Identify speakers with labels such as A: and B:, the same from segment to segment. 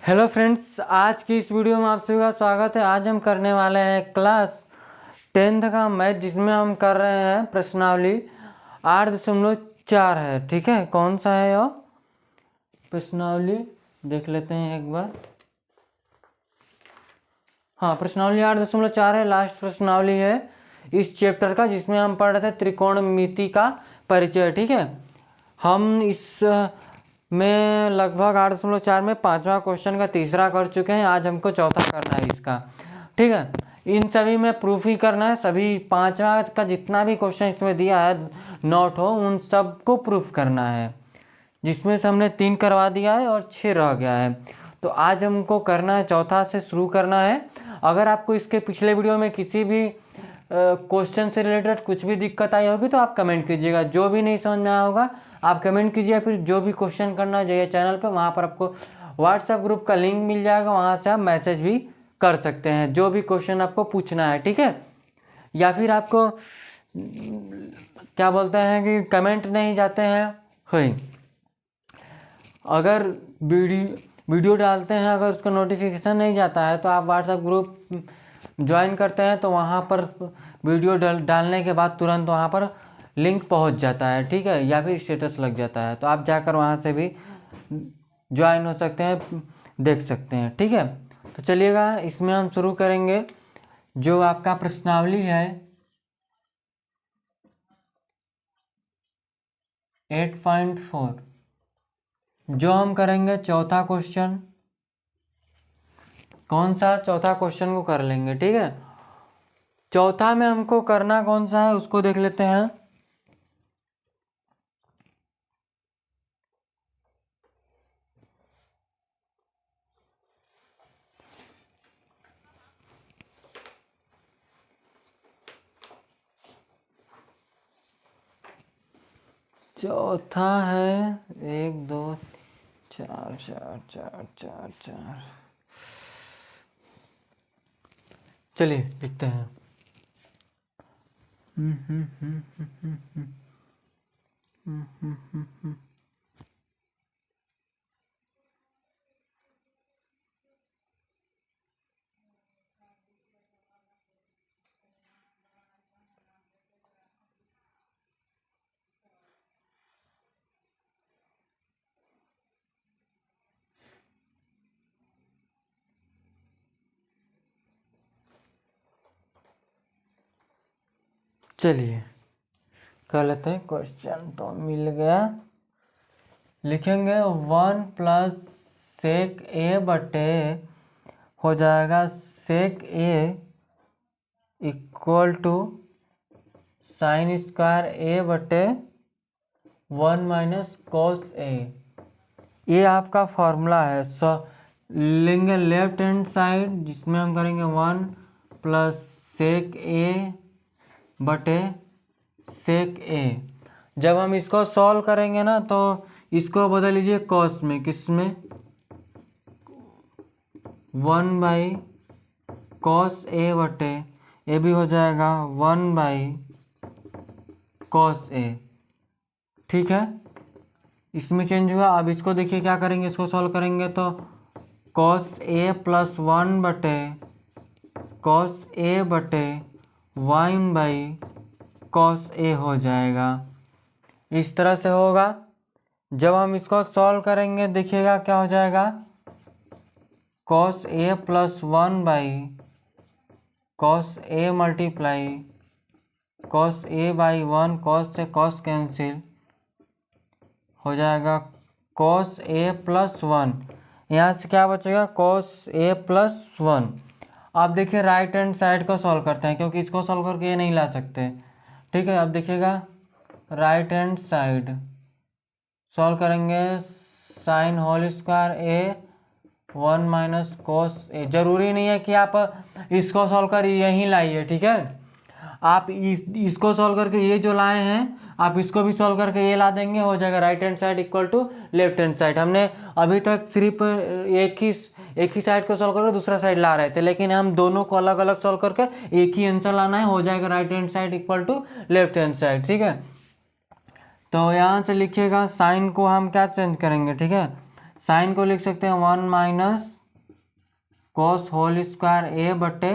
A: Hello friends, आज की इस वीडियो में आप सभी का स्वागत है। आज हम करने वाले हैं क्लास 10th का मैथ, जिसमें हम कर रहे हैं प्रश्नावली 8.4 है। ठीक है, कौन सा है यह प्रश्नावली देख लेते हैं एक बार। हाँ, प्रश्नावली 8.4 है, लास्ट प्रश्नावली है इस चैप्टर का, जिसमें हम पढ़ रहे थे त्रिकोणमिति का परिचय। ठीक है, हम इस में लगभग 8.4 में 5वां क्वेश्चन का तीसरा कर चुके हैं। आज हमको चौथा करना है इसका। ठीक है, इन सभी में प्रूफ ही करना है। सभी 5वां का जितना भी क्वेश्चन इसमें दिया है नोट हो, उन सबको प्रूफ करना है, जिसमें से हमने 3 करवा दिया है और 6 रह गया है। तो आज हमको करना है, चौथा से शुरू करना है। अगर आपको इसके पिछले वीडियो में किसी भी क्वेश्चन से रिलेटेड कुछ भी दिक्कत आई होगी तो आप कमेंट कीजिएगा। जो भी नहीं समझ में आया होगा आप कमेंट कीजिए, फिर जो भी क्वेश्चन करना चाहिए चैनल पर, वहाँ पर आपको व्हाट्सएप ग्रुप का लिंक मिल जाएगा, वहाँ से आप मैसेज भी कर सकते हैं जो भी क्वेश्चन आपको पूछना है। ठीक है, या फिर आपको क्या बोलते हैं कि कमेंट नहीं जाते हैं हुई, अगर वीडियो डालते हैं, अगर उसका नोटिफिकेशन नहीं जाता है तो आप व्हाट्सएप ग्रुप ज्वाइन करते हैं तो वहाँ पर वीडियो डालने के बाद तुरंत वहाँ पर लिंक पहुँच जाता है। ठीक है, या फिर स्टेटस लग जाता है, तो आप जाकर वहाँ से भी ज्वाइन हो सकते हैं, देख सकते हैं। ठीक है, तो चलिएगा इसमें हम शुरू करेंगे। जो आपका प्रश्नावली है 8.4, जो हम करेंगे चौथा क्वेश्चन। कौन सा चौथा क्वेश्चन को कर लेंगे। ठीक है, चौथा में हमको करना कौन सा है उसको देख लेते हैं। चौथा है 1 2 4 4 4 4 4। चलिए लिखते हैं। चलिए कर लेते हैं। क्वेश्चन तो मिल गया। लिखेंगे 1 प्लस सेक ए बटे हो जाएगा सेक ए इक्वल टू साइन स्क्वायर ए बटे 1 माइनस कॉस ए। ये आपका फॉर्मूला है। लेंगे लेफ्ट हैंड साइड, जिसमें हम करेंगे 1 प्लस सेक ए बटे सेक ए। जब हम इसको सॉल्व करेंगे ना तो इसको बदल लीजिए कॉस में। किस में? 1 बाई कॉस ए बटे ए भी हो जाएगा 1 बाई कॉस ए। ठीक है, इसमें चेंज हुआ। अब इसको देखिए क्या करेंगे, इसको सॉल्व करेंगे तो कॉस ए प्लस 1 बटे कॉस ए बटे 1 बाई कॉस ए हो जाएगा। इस तरह से होगा। जब हम इसको सॉल्व करेंगे देखिएगा क्या हो जाएगा, cos A plus 1 by cos A multiply cos A by 1, cos से कॉस कैंसिल हो जाएगा कॉस ए प्लस 1। यहाँ से क्या बचेगा, कॉस ए प्लस 1। आप देखिए राइट हैंड साइड को सॉल्व करते हैं, क्योंकि इसको सॉल्व करके ये नहीं ला सकते। ठीक है, अब देखिएगा राइट हैंड साइड सॉल्व करेंगे, sign whole square A 1 minus cos A. जरूरी नहीं है कि आप इसको सॉल्व कर यहीं लाइए। ठीक है, आप इसको सॉल्व करके ये जो लाए हैं आप इसको भी सॉल्व करके ये ला देंगे, हो जाएगा right hand side equal to left hand side. हमने अभी तक सिर्फ एक ही साइड को सॉल्व करके दूसरा साइड ला रहे थे, लेकिन हम दोनों को अलग अलग सॉल्व करके एक ही आंसर लाना है, हो जाएगा right hand side equal to left hand side. ठीक है, तो यहाँ से लिखिएगा साइन को हम क्या चेंज करेंगे। ठीक है, साइन को लिख सकते हैं 1 माइनस कोस होल स्क्वायर ए बटे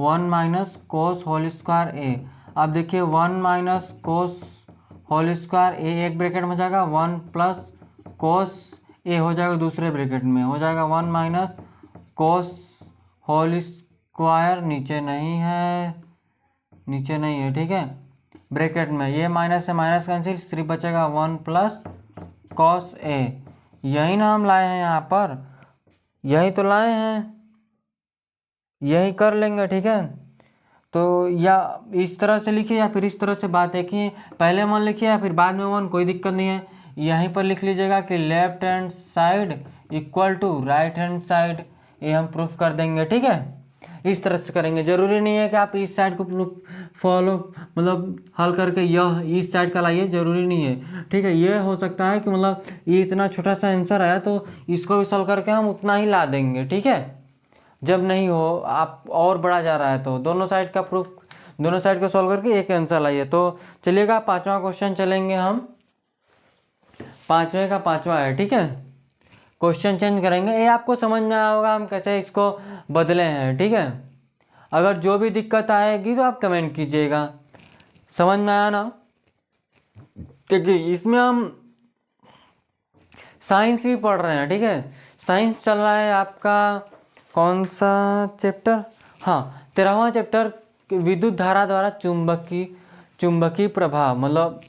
A: 1 माइनस कोस होल स्क्वायर ए। अब देखिए 1 माइनस कोस होल स्क्वायर ए एक ब्रैकेट में हो जाएगा, 1 प्लस कोस ए हो जाएगा दूसरे ब्रैकेट में, हो जाएगा 1 माइनस कोस होल स्क्वायर, नीचे नहीं है, नीचे नहीं है, ठीक है, ब्रैकेट में ये माइनस से माइनस कैंसिल, सिर्फ बचेगा 1 प्लस कॉस ए। यही ना हम लाए हैं यहाँ पर, यही तो लाए हैं, यही कर लेंगे, ठीक है। तो या इस तरह से लिखिए या फिर इस तरह से, बात है कि पहले 1 लिखिए या फिर बाद में 1, कोई दिक्कत नहीं है। यहीं पर लिख लीजिएगा कि left hand side equal to right hand side, ये हम प्रूफ कर देंगे, ठीक है। इस तरह से करेंगे, जरूरी नहीं है कि आप इस साइड को फॉलो मतलब हल करके यह इस साइड का लाइए, जरूरी नहीं है, ठीक है। ये हो सकता है कि मतलब ये इतना छोटा सा आंसर आया तो इसको भी सॉल्व करके हम उतना ही ला देंगे, ठीक है। जब नहीं हो आप और बड़ा जा रहा है तो दोनों साइड का प्रूफ, दोनों साइड को सॉल्व करके एक आंसर लाइए। तो चलिएगा 5वां क्वेश्चन चलेंगे हम, 5वें का 5वां है, ठीक है। क्वेश्चन चेंज करेंगे, ये आपको समझ में आया होगा हम कैसे इसको बदले हैं, ठीक है। अगर जो भी दिक्कत आएगी तो आप कमेंट कीजिएगा, समझ में आया ना। क्योंकि इसमें हम साइंस भी पढ़ रहे हैं, ठीक है। साइंस चल रहा है आपका कौन सा चैप्टर, हाँ 13वां चैप्टर, विद्युत धारा द्वारा चुंबकीय प्रभाव, मतलब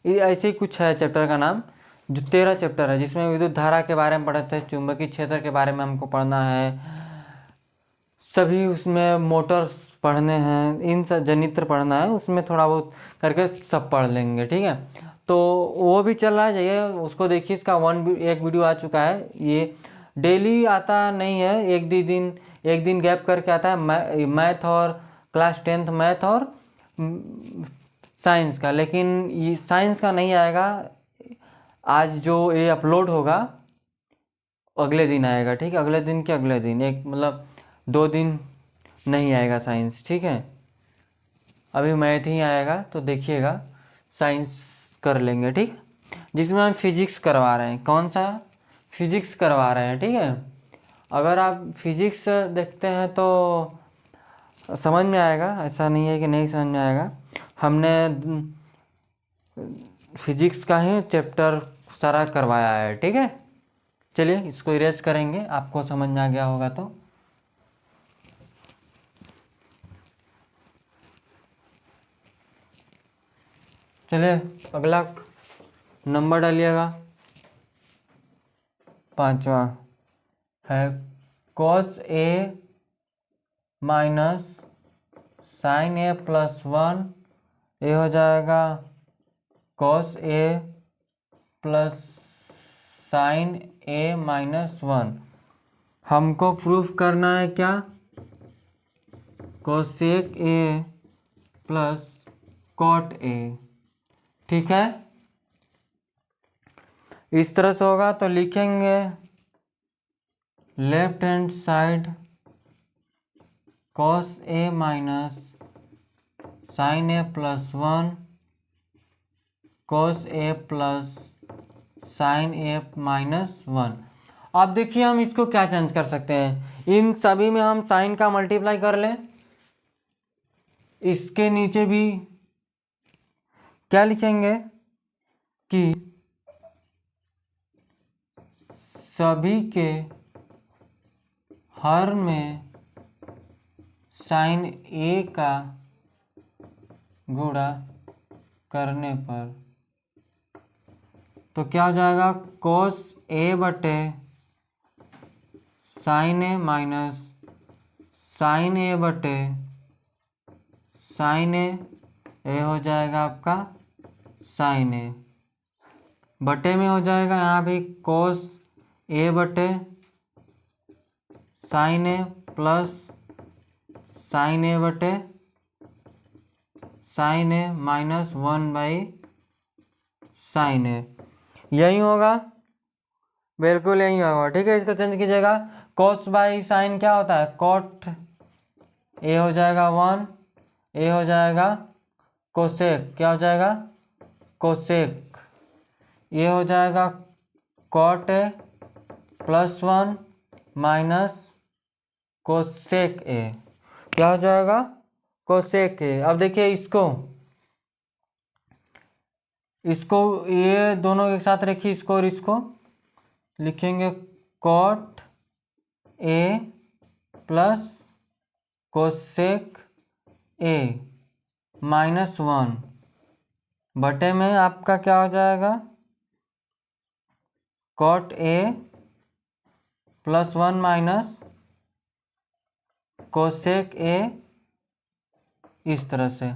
A: ये ऐसे ही कुछ है चैप्टर का नाम, जो 13 चैप्टर है, जिसमें विद्युत धारा के बारे में पढ़ते हैं, चुंबकीय क्षेत्र के बारे में हमको पढ़ना है, सभी उसमें मोटर्स पढ़ने हैं, इन सब जनित्र पढ़ना है, उसमें थोड़ा बहुत करके सब पढ़ लेंगे, ठीक है। तो वो भी चल रहा है, जाइए उसको देखिए, इसका एक वीडियो आ चुका है। ये डेली आता नहीं है, एक दिन गैप करके आता है, मैथ और क्लास 10th मैथ और साइंस का, लेकिन ये साइंस का नहीं आएगा, आज जो ये अपलोड होगा अगले दिन आएगा, ठीक है। अगले दिन के अगले दिन, एक मतलब 2 दिन नहीं आएगा साइंस, ठीक है। अभी मैथ ही आएगा, तो देखिएगा साइंस कर लेंगे, ठीक है। जिसमें हम फिजिक्स करवा रहे हैं, कौन सा फिजिक्स करवा रहे हैं, ठीक है। अगर आप फिजिक्स देखते हैं तो समझ में आएगा, ऐसा नहीं है कि नहीं समझ में आएगा। हमने फिजिक्स का ही चैप्टर सारा करवाया है, ठीक है। चलिए इसको इरेज करेंगे, आपको समझ में आ गया होगा तो। चलिए अगला नंबर डालिएगा, 5वां है cos A minus sine A plus 1, ये हो जाएगा cos A plus sine A minus 1। हमको प्रूफ करना है क्या, cosec A plus cot A, ठीक है। इस तरह से होगा तो लिखेंगे left hand side cos A minus sine A plus 1 cos A plus sine A minus 1। अब देखिए हम इसको क्या चेंज कर सकते हैं, इन सभी में हम साइन का मल्टीप्लाई कर लें, इसके नीचे भी क्या लिखेंगे कि सभी के हर में साइन A का गुणा करने पर, तो क्या हो जाएगा cos A बटे sine A minus sine A बटे साइन A, ये हो जाएगा आपका साइन A, बटे में हो जाएगा यहाँ भी cos A बटे sine A plus sine A बटे sine A minus 1 by sine A, यही होगा, बिल्कुल यही होगा, ठीक है। इसको चेंज कीजिएगा, cos बाई साइन क्या होता है, cot A हो जाएगा 1, A हो जाएगा कोसेक, क्या हो जाएगा कोसेक, ये हो जाएगा cot A +1 माइनस कोसेक ए, क्या हो जाएगा? कोसेक ए। अब देखिए इसको ये दोनों एक साथ रखिए, इसको और इसको लिखेंगे cot A plus cosec A -1 बटे में आपका क्या हो जाएगा? Cot A +1 minus cosec A, इस तरह से।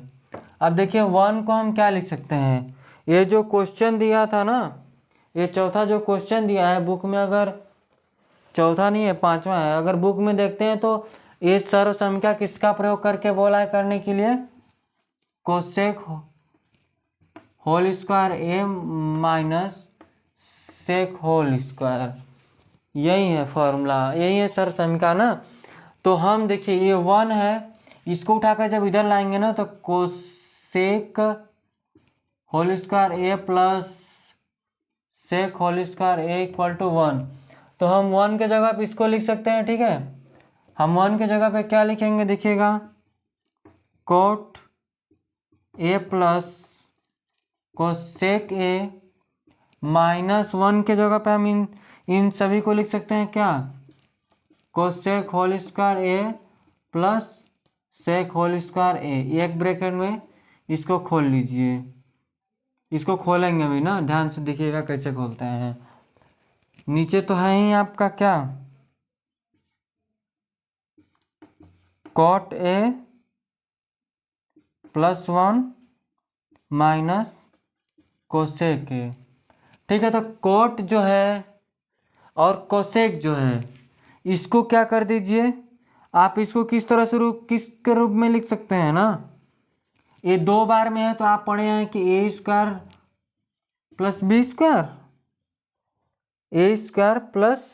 A: अब देखिए 1 को हम क्या लिख सकते हैं? ये जो क्वेश्चन दिया था ना, ये चौथा जो क्वेश्चन दिया है बुक में, अगर चौथा नहीं है, पांचवा है, अगर बुक में देखते हैं तो ये सर्व संख्या किसका प्रयोग करके बोला है करने के लिए? कोसेक होल स्क्वायर ए माइनस सेक होल स्क्वायर, यही है फॉर्मूला, यही है सर्व संख्या ना। तो हम देखिए ये 1 है, इसको उठाकर जब इधर लाएंगे ना तो cosec whole square A plus sec whole square A equal to 1। तो हम 1 के जगह पे इसको लिख सकते हैं, ठीक है। हम 1 के जगह पे क्या लिखेंगे देखिएगा, cot A plus cosec A -1 के जगह पे हम इन सभी को लिख सकते हैं क्या? Cosec whole square A plus sec whole square ए, एक ब्रैकेट में इसको खोल लीजिए। इसको खोलेंगे भी ना, ध्यान से देखिएगा कैसे खोलते हैं। नीचे तो है ही आपका क्या, cot A +1 minus cosec A, ठीक है। तो कोट जो है और कोसेक जो है, इसको क्या कर दीजिए आप, इसको किस तरह से किस के रूप में लिख सकते हैं ना, ये 2 बार में है तो आप पढ़े हैं कि A square plus B square, A square plus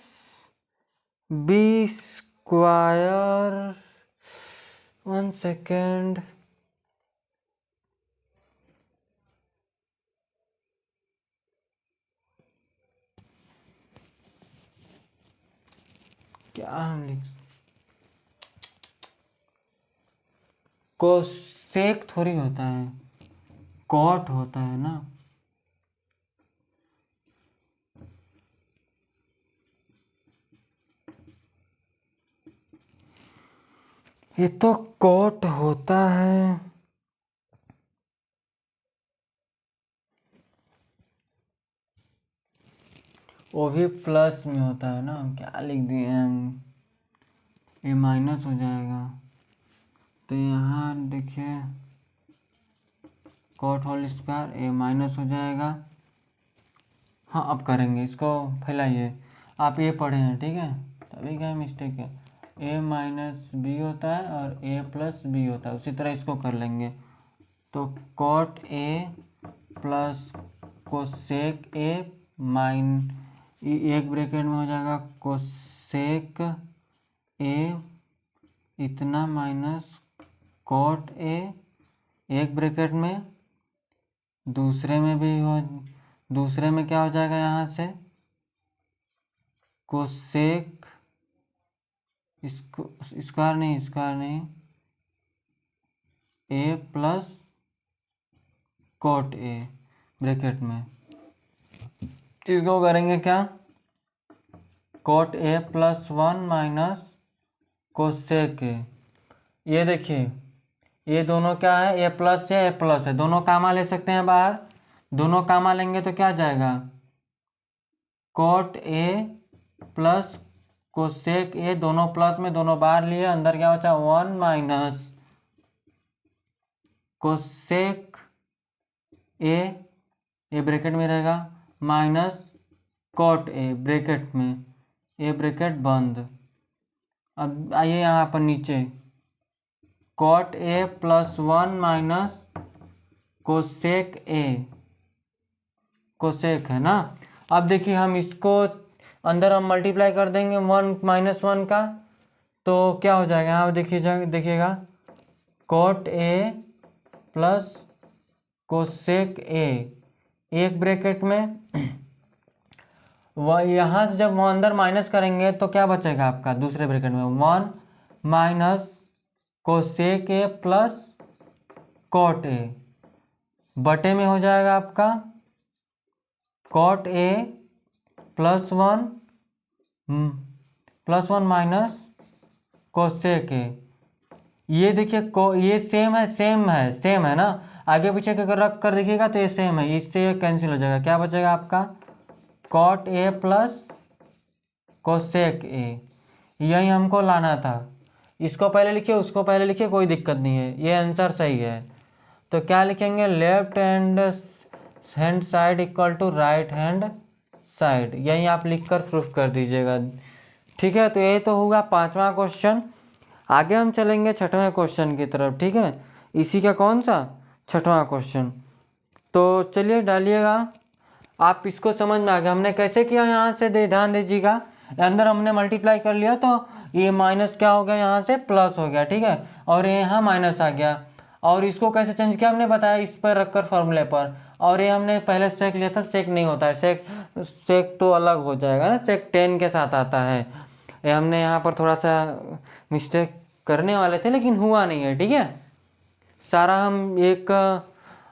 A: B square, 1 second, क्या हम लिख, कोसेक थोड़ी होता है, कॉट होता है ना। ये तो कॉट होता है, वो भी प्लस में होता है ना। हम क्या लिख दिए हैं, ये माइनस हो जाएगा, तो यहाँ देखिए कॉट होल स्क्वायर ए माइनस हो जाएगा। हाँ अब करेंगे, इसको फैलाइए, आप ये पढ़े हैं ठीक है, तभी क्या मिस्टेक है, ए माइनस बी होता है और ए प्लस बी होता है, उसी तरह इसको कर लेंगे। तो cot A plus cosec A एक ब्रैकेट में हो जाएगा कोसेक ए इतना माइनस कॉट ए, एक ब्रैकेट में, दूसरे में भी हो, दूसरे में क्या हो जाएगा यहाँ से, कोसेक स्क्वायर नहीं A plus cot A bracket में, इसको करेंगे क्या, cot A +1 minus cosec A. ये देखिए ये दोनों क्या है, ए प्लस है, ए प्लस है, दोनों कामा ले सकते हैं बाहर, दोनों कामा लेंगे तो क्या आ जाएगा, cot A plus cosec A, दोनों प्लस में, दोनों बाहर लिए, अंदर क्या बचा 1 माइनस कोसेक ए ब्रैकेट में रहेगा माइनस कॉट ए ब्रैकेट में, ए ब्रैकेट बंद। अब आइए यहाँ पर नीचे, cot A +1 minus cosec A, cosec है ना। अब देखिए हम इसको अंदर हम मल्टीप्लाई कर देंगे 1 -1 का, तो क्या हो जाएगा, यहाँ देखिएगा cot A plus cosec A, एक ब्रैकेट में वह यहाँ से जब अंदर माइनस करेंगे तो क्या बचेगा आपका दूसरे ब्रैकेट में 1 minus cosec A plus cot A बटे में हो जाएगा आपका cot A plus one minus cosec A. ये देखिए ये सेम है ना, आगे पीछे अगर रख कर देखिएगा तो ये सेम है, इससे ये कैंसिल हो जाएगा। क्या बचेगा आपका cot A plus cosec A. यही हमको लाना था। इसको पहले लिखिए उसको पहले लिखिए, कोई दिक्कत नहीं है, ये आंसर सही है। तो क्या लिखेंगे left hand side equal to right hand side, यही आप लिखकर प्रूफ कर दीजिएगा। ठीक है, तो ये तो होगा 5वां क्वेश्चन। आगे हम चलेंगे 6वें क्वेश्चन की तरफ। ठीक है, इसी का कौन सा 6वां क्वेश्चन। तो चलिए डालिएगा, आप इसको समझ में आ गया हमने कैसे किया। यहाँ से ध्यान दीजिएगा, अंदर हमने मल्टीप्लाई कर लिया तो ये माइनस क्या हो गया यहाँ से प्लस हो गया। ठीक है, और ये यहाँ माइनस आ गया। और इसको कैसे चेंज किया हमने बताया, इस पर रखकर फॉर्मूले पर। और ये हमने पहले सेक लिया था, सेक नहीं होता है, सेक तो अलग हो जाएगा ना, सेक 10 के साथ आता है। ये हमने यहाँ पर थोड़ा सा मिस्टेक करने वाले थे लेकिन हुआ नहीं है। ठीक है, सारा हम एक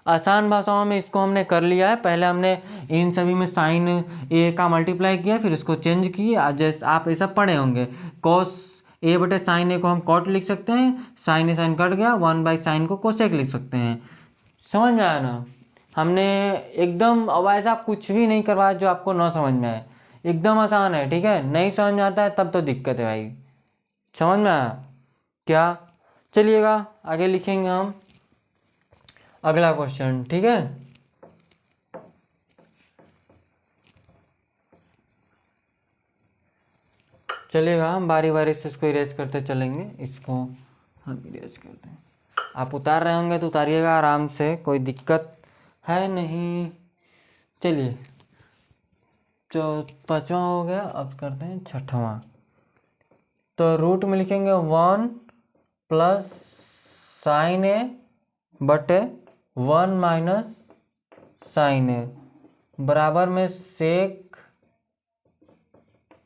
A: आसान भाषाओं में इसको हमने कर लिया है। पहले हमने इन सभी में साइन ए का मल्टीप्लाई किया, फिर इसको चेंज किया। जैसे आप ऐसा पढ़े होंगे, कॉस ए बटे साइन ए को हम कॉट लिख सकते हैं, साइन ए साइन कट गया, 1/sin को कोसेक लिख सकते हैं। समझ में आया ना, हमने एकदम अब ऐसा कुछ भी नहीं करवाया जो आपको ना समझ में आए, एकदम आसान है। ठीक है, नहीं समझ में आता है तब तो दिक्कत है भाई। समझ में आया क्या? चलिएगा आगे लिखेंगे हम अगला क्वेश्चन। ठीक है, चलिएगा हम बारी बारी से इसको इरेज करते चलेंगे। इसको हम इरेज करते हैं, आप उतार रहे होंगे तो उतारिएगा आराम से, कोई दिक्कत है नहीं। चलिए, जो 5वां हो गया, अब करते हैं 6वां। तो रूट में लिखेंगे 1 प्लस साइन ए बटे 1 माइनस साइन ए बराबर में सेक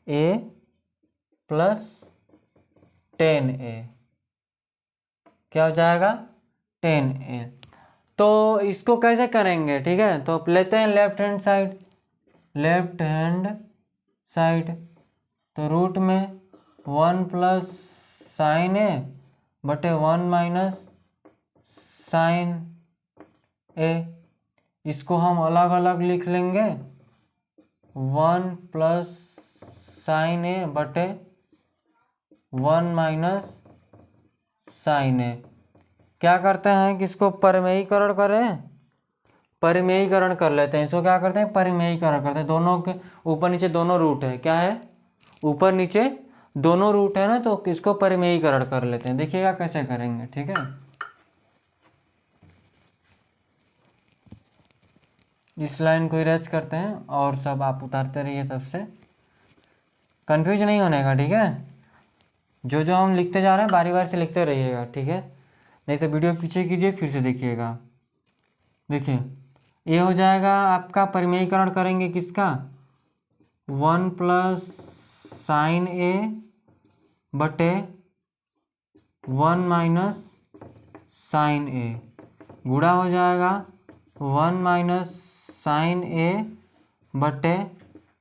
A: ए प्लस 10a। क्या हो जाएगा 10a। तो इसको कैसे करेंगे? ठीक है, तो लेते हैं लेफ्ट हैंड साइड। तो रूट में 1 प्लस साइन ए बटे 1 माइनस साइन ए, इसको हम अलग अलग लिख लेंगे। 1 प्लस साइन ए बटे 1 माइनस साइन ए। क्या करते हैं कि इसको परिमेयीकरण करें, परिमेयीकरण कर लेते हैं। इसको क्या करते हैं परिमेयीकरण करते हैं, दोनों के ऊपर नीचे दोनों रूट है, क्या है ऊपर नीचे दोनों रूट है ना, तो इसको परिमेयीकरण कर लेते हैं। देखिएगा कैसे करेंगे। ठीक है, इस लाइन को इरेज करते हैं और सब आप उतारते रहिए, सबसे कंफ्यूज नहीं होने का। ठीक है, जो जो हम लिखते जा रहे हैं बारी बारी से लिखते रहिएगा। ठीक है, नहीं तो वीडियो पीछे कीजिए फिर से देखिएगा। देखिए ये हो जाएगा आपका, परिमेयीकरण करेंगे किसका 1 प्लस साइन ए बटे 1 माइनस साइन ए, गुणा हो जाएगा 1 माइनस साइन ए बटे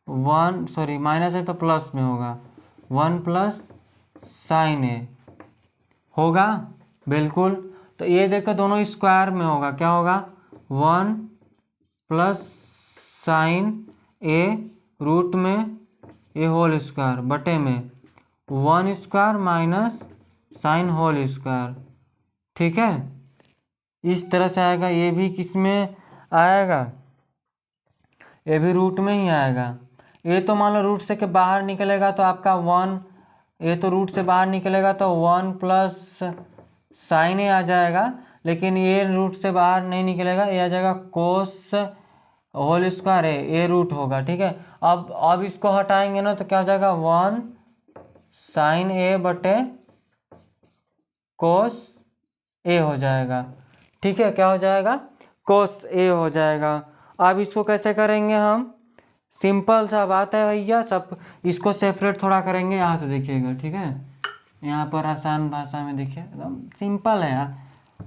A: 1, सॉरी माइनस है तो प्लस में होगा 1 प्लस साइन ए होगा बिल्कुल। तो ये देखो दोनों स्क्वायर में होगा, क्या होगा 1 प्लस साइन ए रूट में ए होल स्क्वायर बटे में 1 square minus sine whole square. ठीक है, इस तरह से आएगा। ये भी किस में आएगा, ये भी रूट में ही आएगा। ये तो मान लो रूट से के बाहर निकलेगा तो आपका 1, ये तो रूट से बाहर निकलेगा तो 1 प्लस साइन ए आ जाएगा, लेकिन ये रूट से बाहर नहीं निकलेगा, ये आ जाएगा कोस होल स्क्वायर है, ये रूट होगा। ठीक है, अब इसको हटाएंगे ना तो क्या हो जाएगा 1 साइन ए बटे कोस ए हो जाएगा। ठीक है, क्या हो जाएगा कोस ए हो जाएगा। अब इसको कैसे करेंगे हम, सिंपल सा बात है भैया। सब इसको सेपरेट थोड़ा करेंगे यहाँ से, देखिएगा ठीक है। यहाँ पर आसान भाषा में देखिए, एकदम सिंपल है यार,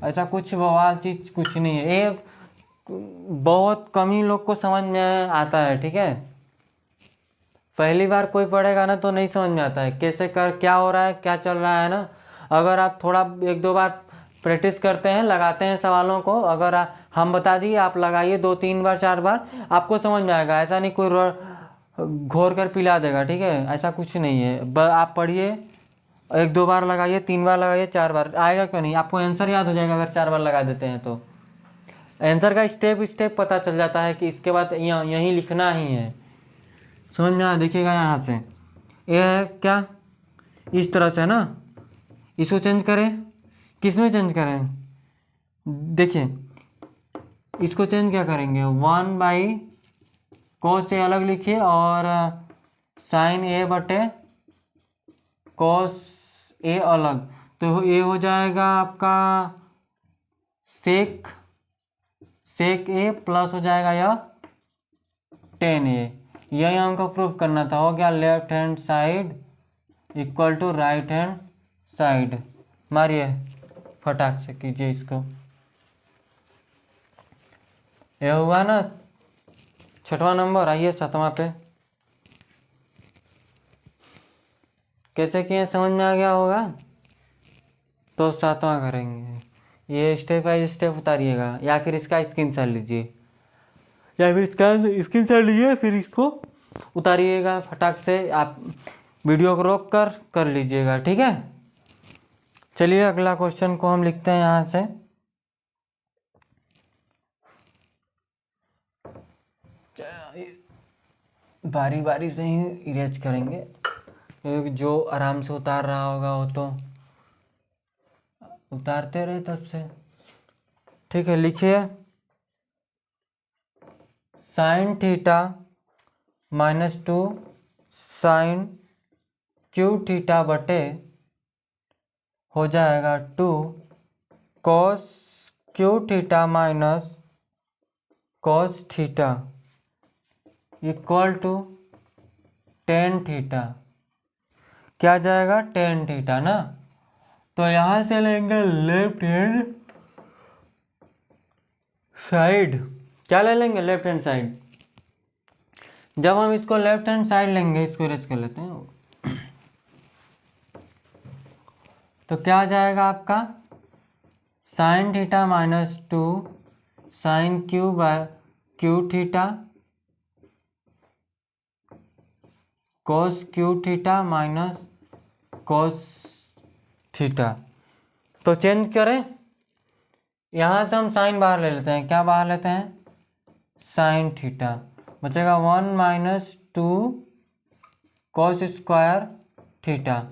A: ऐसा कुछ बवाल चीज कुछ नहीं है। ये बहुत कम ही लोग को समझ में आता है, ठीक है। पहली बार कोई पढ़ेगा ना तो नहीं समझ में आता है कैसे कर, क्या हो रहा है, क्या चल रहा है ना। अगर आप थोड़ा एक दो बार प्रैक्टिस करते हैं, लगाते हैं सवालों को, अगर हम बता दिए आप लगाइए 2-3 बार 4 बार, आपको समझ में आएगा। ऐसा नहीं कोई घोर कर पिला देगा, ठीक है, ऐसा कुछ नहीं है। आप पढ़िए, 1-2 बार लगाइए, 3 बार लगाइए, 4 बार, आएगा क्यों नहीं, आपको आंसर याद हो जाएगा अगर 4 बार लगा देते हैं तो। आंसर का स्टेप स्टेप पता चल जाता है कि इसके बाद यहीं लिखना ही है। समझ में आया, देखिएगा यहाँ से ये है क्या, इस तरह से है ना। इसको चेंज करें, किस में चेंज करें, देखिए इसको चेंज क्या करेंगे, 1/cos ए अलग लिखिए और sin ए बटे cos ए अलग, तो ये हो जाएगा आपका sec ए प्लस हो जाएगा यह tan ए। यही हमको प्रूफ करना था, हो गया left hand side equal to right hand side. मारिए फटाक से कीजिए इसको, ये हुआ ना 6वां नंबर। आइए 7वां पे, कैसे किए समझ में आ गया होगा, तो 7वां करेंगे। ये स्टेप बाय स्टेप उतारिएगा, या फिर इसका स्क्रीनशॉट लीजिए, या फिर इसका स्क्रीनशॉट लीजिए फिर इसको उतारिएगा फटाक से। आप वीडियो को रोक कर लीजिएगा, ठीक है। चलिए अगला क्वेश्चन को हम लिखते हैं यहाँ से। बारी बारी से ही इरेज करेंगे, जो आराम से उतार रहा होगा वो तो उतारते रहे तब से, ठीक है। लिखिए sin theta -2 sin cube theta बटे हो जाएगा 2 cos cube theta minus cos theta equal to tan theta. क्या जाएगा, tan थीटा ना। तो यहाँ से लेंगे लेफ्ट हैंड साइड, क्या ले लेंगे, लेफ्ट हैंड साइड। जब हम इसको लेफ्ट हैंड साइड लेंगे, इसको इरेज कर लेते हैं, तो क्या आ जाएगा आपका sin theta -2 sin cube theta cos cube theta minus cos theta. तो चेंज करें, यहाँ से हम साइन बाहर ले लेते हैं, क्या बाहर लेते हैं, साइन थीटा बचेगा 1 - 2 cos स्क्वायर थीटा,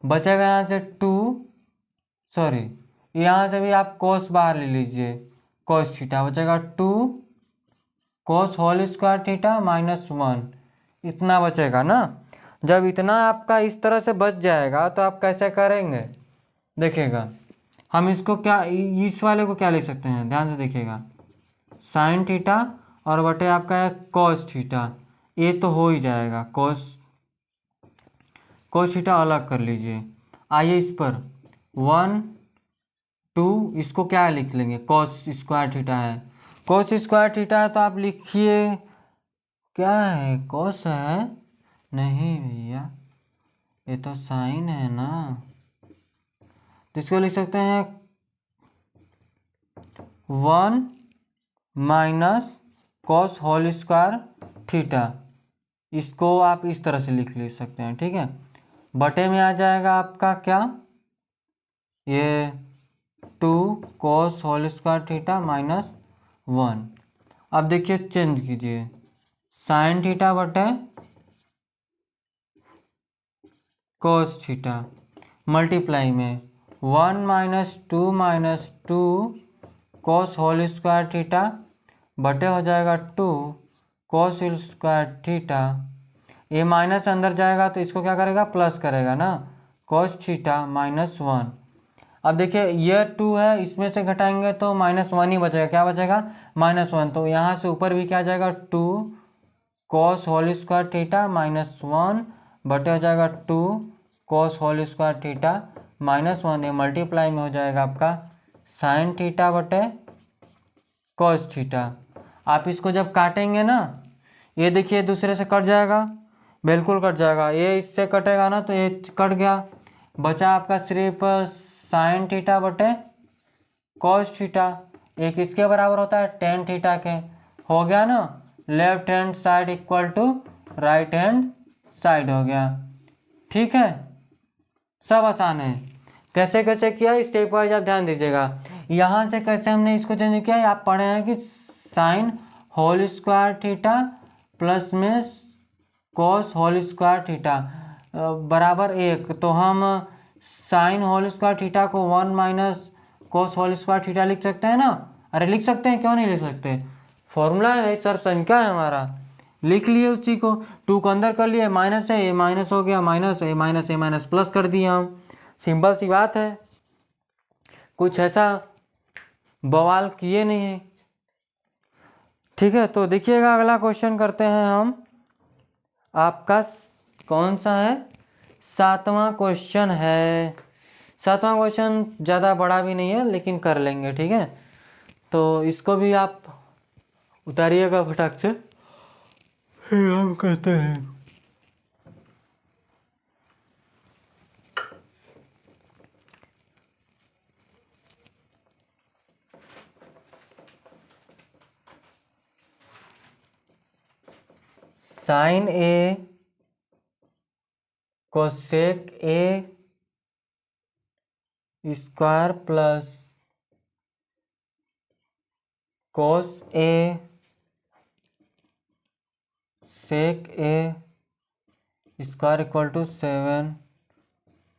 A: बचेगा यहाँ से 2, सॉरी यहाँ से भी आप cos बाहर ले लीजिए, cos थीटा बचेगा 2 cos होल स्क्वायर थीटा -1, इतना बचेगा ना। जब इतना आपका इस तरह से बच जाएगा तो आप कैसे करेंगे, देखिएगा। हम इसको क्या, इस वाले को क्या लिख सकते हैं, ध्यान से देखिएगा, साइन थीटा और बटे आपका है cos थीटा, ये तो हो ही जाएगा, cos थीटा अलग कर लीजिए। आइए इस पर 1 2, इसको क्या लिख लेंगे, cos स्क्वायर थीटा है, cos स्क्वायर थीटा है तो आप लिखिए क्या है, cos है, नहीं भैया ये तो साइन है ना, तो इसको लिख सकते हैं 1 minus cos whole square theta, इसको आप इस तरह से लिख ले सकते हैं, ठीक है। बटे में आ जाएगा आपका क्या, ये 2 cos होल स्क्वायर थीटा -1। अब देखिए चेंज कीजिए, साइन थीटा बटे cos थीटा मल्टीप्लाई में 1 - 2 cos होल स्क्वायर थीटा बटे हो जाएगा 2 cos स्क्वायर थीटा, ये माइनस अंदर जाएगा तो इसको क्या करेगा, प्लस करेगा ना, cos थीटा -1। अब देखिए ये 2 है, इसमें से घटाएंगे तो -1 ही बचेगा, क्या बचेगा, -1। तो यहाँ से ऊपर भी क्या आ जाएगा 2 कॉस होल स्क्वायर थीटा -1 बटे हो जाएगा 2 कॉस होल स्क्वायर थीटा -1, ये मल्टीप्लाई में हो जाएगा आपका साइन थीटा बटे कॉस थीटा। आप इसको जब काटेंगे ना, ये देखिए दूसरे से कट जाएगा, बिल्कुल कट जाएगा, ये इससे कटेगा ना तो ये कट गया, बचा आपका सिर्फ साइन थीटा बटे कॉस थीटा। एक इसके बराबर होता है टेन थीटा के, हो गया ना, left hand side equal to right hand side हो गया। ठीक है, सब आसान है। कैसे कैसे किया स्टेप वाइज आप ध्यान दीजिएगा। यहाँ से कैसे हमने इसको चेंज किया, आप पढ़े हैं कि sine whole square theta plus में कॉस होल स्क्वायर थीटा बराबर 1, तो हम साइन होल स्क्वायर थीटा को 1 minus cos whole square theta लिख सकते हैं ना। अरे लिख सकते हैं, क्यों नहीं लिख सकते, फॉर्मूला है सर, संख्या है हमारा, लिख लिए उसी को, 2 को अंदर कर लिए, माइनस है, ये माइनस हो गया, माइनस ए माइनस प्लस कर दिए हम, सिंपल सी बात है, कुछ ऐसा बवाल किए नहीं है। ठीक है, तो देखिएगा अगला क्वेश्चन करते हैं हम, आपका कौन सा है, 7वां क्वेश्चन है। 7वां क्वेश्चन ज़्यादा बड़ा भी नहीं है लेकिन कर लेंगे, ठीक है। तो इसको भी आप उतारिएगा फटाक से, फिर हम करते हैं। Sine A cosec A square plus cos A sec A square equal to 7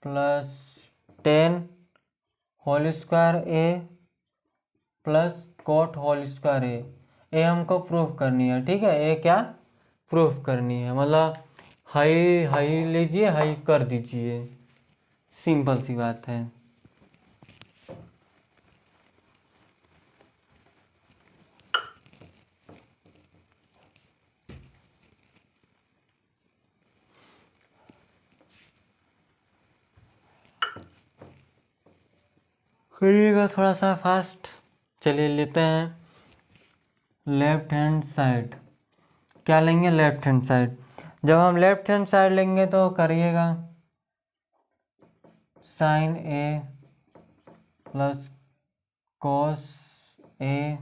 A: plus 10 whole square A plus cot whole square A हमको प्रूफ करनी है। ठीक है, ए क्या प्रूफ करनी है, मतलब हाई हाई लीजिए, हाई कर दीजिए, सिंपल सी बात है। करिएगा थोड़ा सा फास्ट। चलिए लेते हैं लेफ्ट हैंड साइड, क्या लेंगे, लेफ्ट हैंड साइड। जब हम लेफ्ट हैंड साइड लेंगे तो करिएगा साइन ए प्लस कोस ए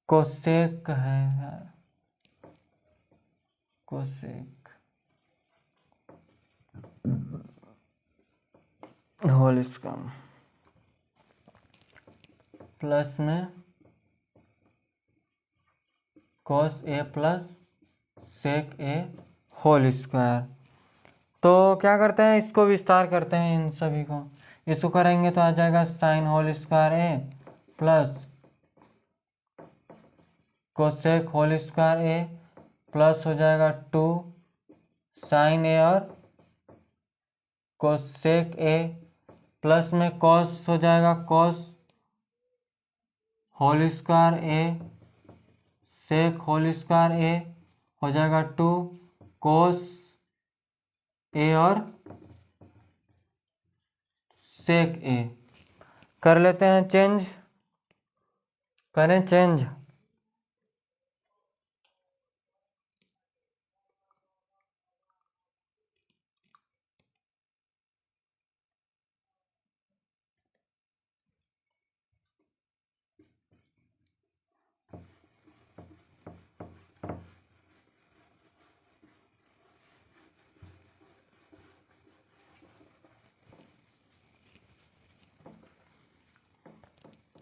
A: कोसेक है कोसेक होल स्क्वायर प्लस में cos A plus sec A whole square. तो क्या करते हैं, इसको विस्तार करते हैं इन सभी को, इसको करेंगे तो आ जाएगा sign whole square A plus cosec whole square A plus हो जाएगा 2 साइन ए और कोसेक ए प्लस में कॉस हो जाएगा कॉस होल स्क्वायर ए सेक होल स्क्वायर ए हो जाएगा 2 कोस ए और सेक ए। कर लेते हैं चेंज, करें चेंज,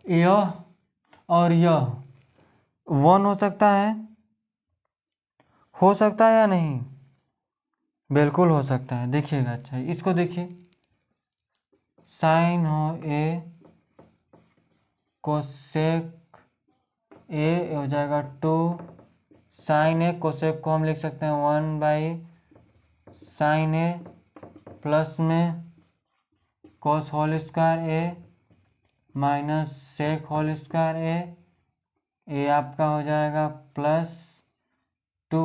A: यह और यह 1 हो सकता है या नहीं, बिल्कुल हो सकता है। देखिएगा, अच्छा इसको देखिए, साइन हो ए कोसेक ए हो जाएगा 2 साइन ए, कोसेक को हम लिख सकते हैं 1 बाई साइन ए प्लस में कोस होल स्क्वायर ए माइनस सेक होल स्क्वायर ए आपका हो जाएगा plus 2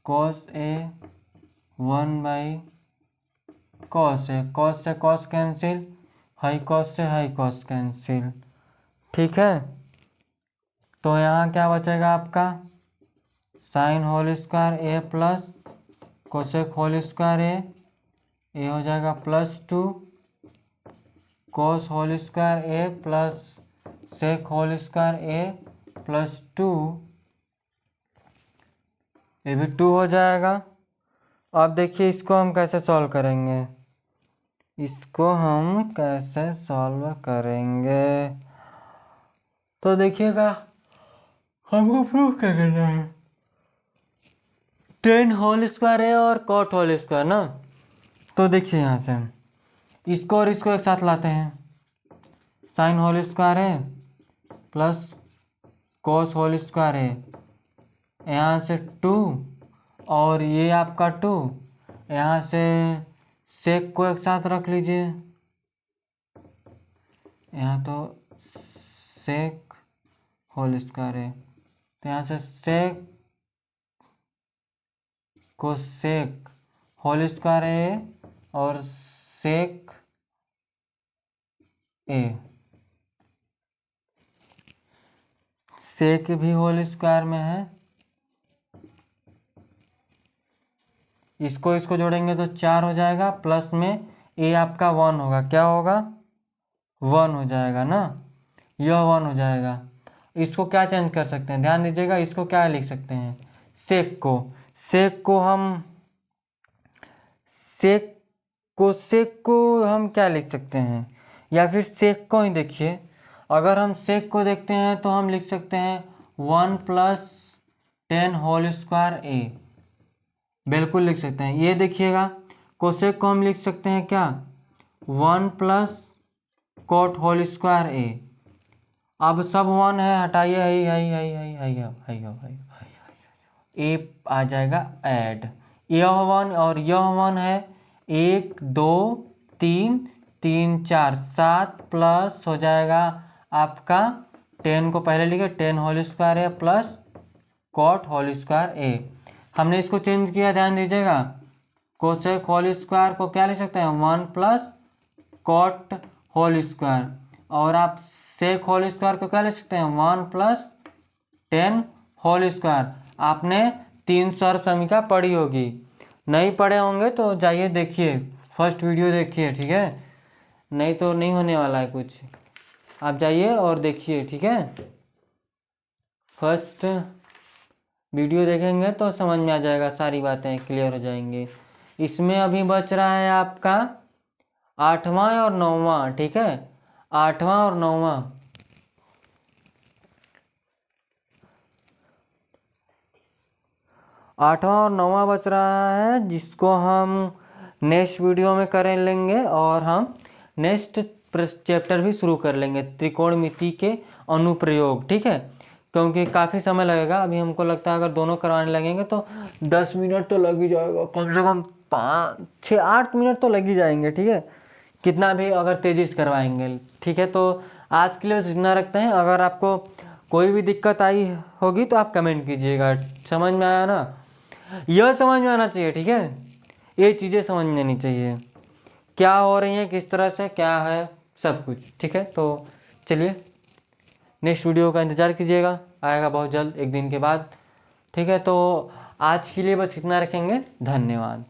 A: cos A 1/कॉस A, cos से कॉस कैंसिल, हाई कॉस से हाई कॉस कैंसिल। ठीक है, तो यहाँ क्या बचेगा आपका sign whole square A plus cosec whole square ए हो जाएगा +2 कोस whole square A plus sec whole square ए +2, ये भी 2 हो जाएगा। अब देखिए इसको हम कैसे सॉल्व करेंगे, इसको हम कैसे सॉल्व करेंगे, तो देखिएगा हमको प्रूव करना है। टेन होल स्क्वायर है और कॉट होल स्क्वायर ना, तो देखिए यहाँ से हम इसको और इसको एक साथ लाते हैं, साइन होल स्क्वायर है प्लस कॉस होल स्क्वायर है, यहाँ से 2 और ये आपका 2, यहाँ से सेक को एक साथ रख लीजिए, यहाँ तो सेक होल स्क्वायर है, तो यहाँ से सेक को सेक होल स्क्वायर है और सेक ए, सेक भी होल स्क्वायर में है, इसको इसको जोड़ेंगे तो 4 हो जाएगा, प्लस में ए आपका 1 होगा, क्या होगा 1 हो जाएगा ना, यह 1 हो जाएगा। इसको क्या चेंज कर सकते हैं, ध्यान दीजिएगा, इसको क्या लिख सकते हैं सेक को हम सेक को हम क्या लिख सकते हैं, या फिर सेक को ही देखिए, अगर हम सेक को देखते हैं तो हम लिख सकते हैं 1 + 10 होल स्क्वायर ए, बिल्कुल लिख सकते हैं। ये देखिएगा कोसेक को हम लिख सकते हैं क्या 1 + कॉट होल स्क्वायर ए, अब सब 1 है, हटाइए ए आ जाएगा ऐड, यह 1 और यह 1 है, 1 2 3 3 4 7 प्लस हो जाएगा आपका 10 को पहले लिखे 10 whole square A plus cot whole square ए, हमने इसको चेंज किया, ध्यान दीजिएगा, कोसेक होल स्क्वायर को क्या लिख सकते हैं 1 + कॉट होल स्क्वायर, और आप सेक होल स्क्वायर को क्या लिख सकते हैं 1 + 10 होल स्क्वायर। आपने 3 सर समीका पढ़ी होगी, नहीं पढ़े होंगे तो जाइए देखिए, फर्स्ट वीडियो देखिए, ठीक है, नहीं तो नहीं होने वाला है कुछ, आप जाइए और देखिए, ठीक है, फर्स्ट वीडियो देखेंगे तो समझ में आ जाएगा, सारी बातें क्लियर हो जाएंगी। इसमें अभी बच रहा है आपका 8वां और 9वां, ठीक है, 8वां और 9वां, आठवां और 9वां बच रहा है, जिसको हम नेक्स्ट वीडियो में कर लेंगे, और हम नेक्स्ट चैप्टर भी शुरू कर लेंगे, त्रिकोणमिति के अनुप्रयोग, ठीक है, क्योंकि काफ़ी समय लगेगा, अभी हमको लगता है अगर दोनों करवाने लगेंगे तो 10 मिनट तो लग ही जाएगा, कम से कम 5 6 8 मिनट तो लग ही जाएंगे, ठीक है, कितना भी अगर तेज़ी से करवाएंगे, ठीक है। तो आज के लिए बस इतना रखते हैं, अगर आपको कोई भी दिक्कत आई होगी तो आप कमेंट कीजिएगा, समझ में आया ना, यह समझ में आना चाहिए, ठीक है, ये चीज़ें समझ में आनी चाहिए, क्या हो रही है, किस तरह से क्या है, सब कुछ, ठीक है। तो चलिए नेक्स्ट वीडियो का इंतज़ार कीजिएगा, आएगा बहुत जल्द, 1 दिन के बाद, ठीक है। तो आज के लिए बस इतना रखेंगे, धन्यवाद।